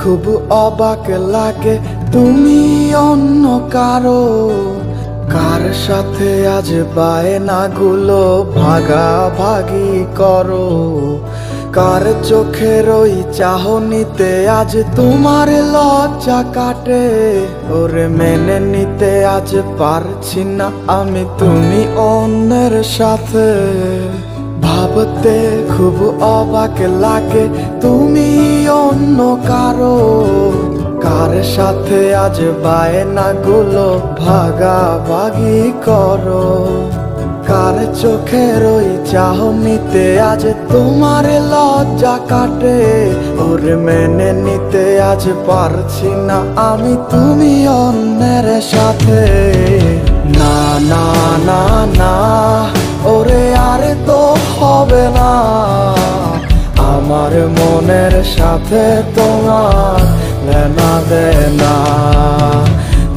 খুব অবাক লাগে তুমি অন্য কারো, কার সাথে আজ বায়নাগুলো ভাগাভাগি করো। কার চোখের ওই চাহনিতে আজ তোমার লজ্জা কাটে। ওরে মেনে নিতে আজ পারছি না আমি তুমি অন্যের সাথে। ভাবতে খুব অবাক লাগে তুমি অন্য কারো, কার সাথে আজ বায়নাগুলো ভাগাভাগি করো। কার চোখের ওই চাহনিতে আজ তোমার লজ্জা কাটে। ওরে মেনে নিতে আজ পারছি না আমি তুমি অন্যের সাথে। না না না না ওরে আর তো হবে না, আমার মনের সাথে তোমার লেনা দেনা।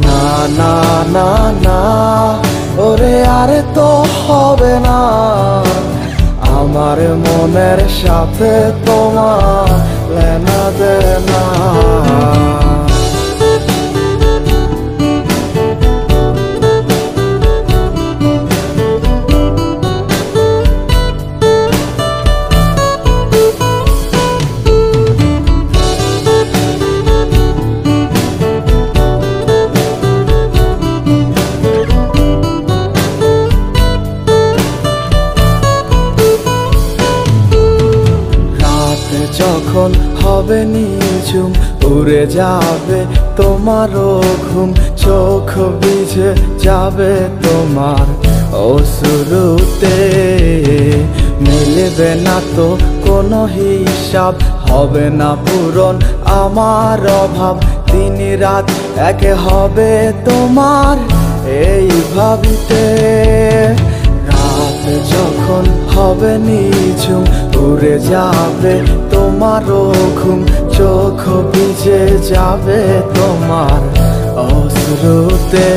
না না না না ওরে আর তো হবে না, আমার মনের সাথে তোমার লেনা দেনা। যখন হবে নিঝুম উড়ে যাবে তোমারও ঘুম, চোখ ভিজে যাবে তোমার অশ্রুতে। মিলবে না তো কোনো হিসাব, হবে না পূরণ আমার অভাব। দিন রাত এক হবে তোমার এই ভাবিতে। রাত যখন হবে নিঝুম উড়ে যাবে তোমারও ঘুম, চোখ ভিজে যাবে তোমার অশ্রুতে।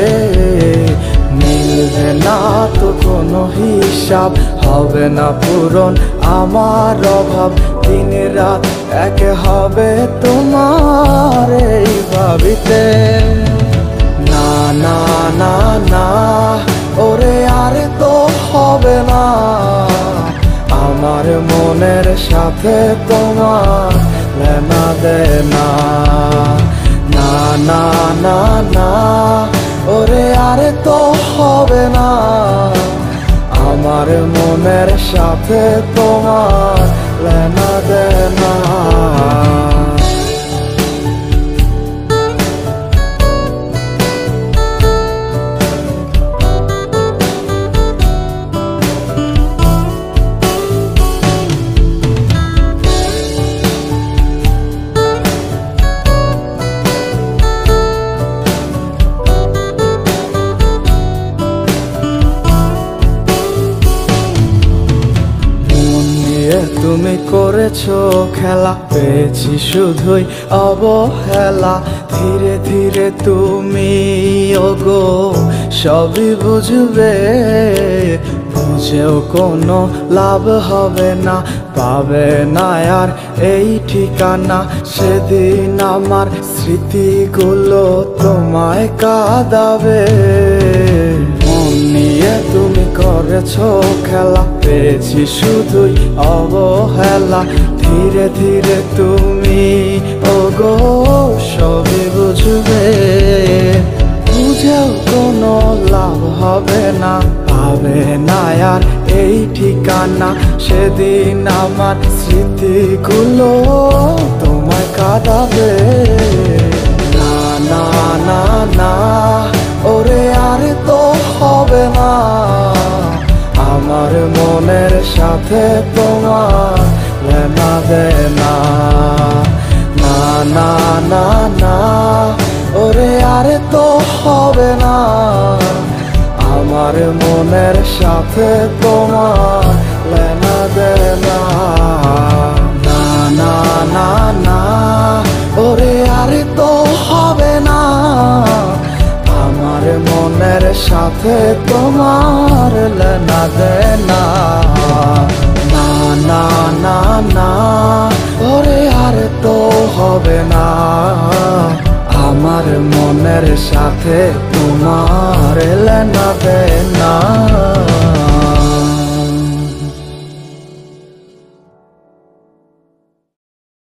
মিলবে না তো কোনো হিসাব, হবে না পূরণ আমার অভাব। দিন রাত এক হবে তোমার এই ভাবিতে। না না না না ওরে আর তো হবে না, আমার মনের সাথে তোমার লেনা দেনা। না না না না ওরে আর তো হবে না, আমার মনের সাথে তোমার লেনা দেনা। তুমি করেছো খেলা, পেয়েছি শুধুই অবহেলা। ধীরে ধীরে তুমি ওগো সবই বুঝবে, বুঝেও কোনো লাভ হবে না, পাবে না আর এই ঠিকানা। সেদিন আমার স্মৃতিগুলো তোমায় কাঁদাবে। মন নিয়ে তুমি করেছো খেলা, পেয়েছি শুধুই অবহেলা। ধীরে ধীরে তুমি ওগো সবই বুঝবে, বুঝেও কোনো লাভ হবে না, পাবে না আর এই ঠিকানা। সেদিন আমার স্মৃতিগুলো তোমায় কাঁদাবে। না না না না ওরে আর তো হবে না, আমার মনের সাথে তোমার লেনা দেনা। না না না না ওরে আর তো হবে না, আমার মনের সাথে তোমার লেনা দেনা। না না না না ওরে আর তো হবে না, আমার মনের সাথে তোমার লেনা দেনা। না না না না ওরে আর তো হবে না। আমার মনের সাথে তোমার লেনা দেনা।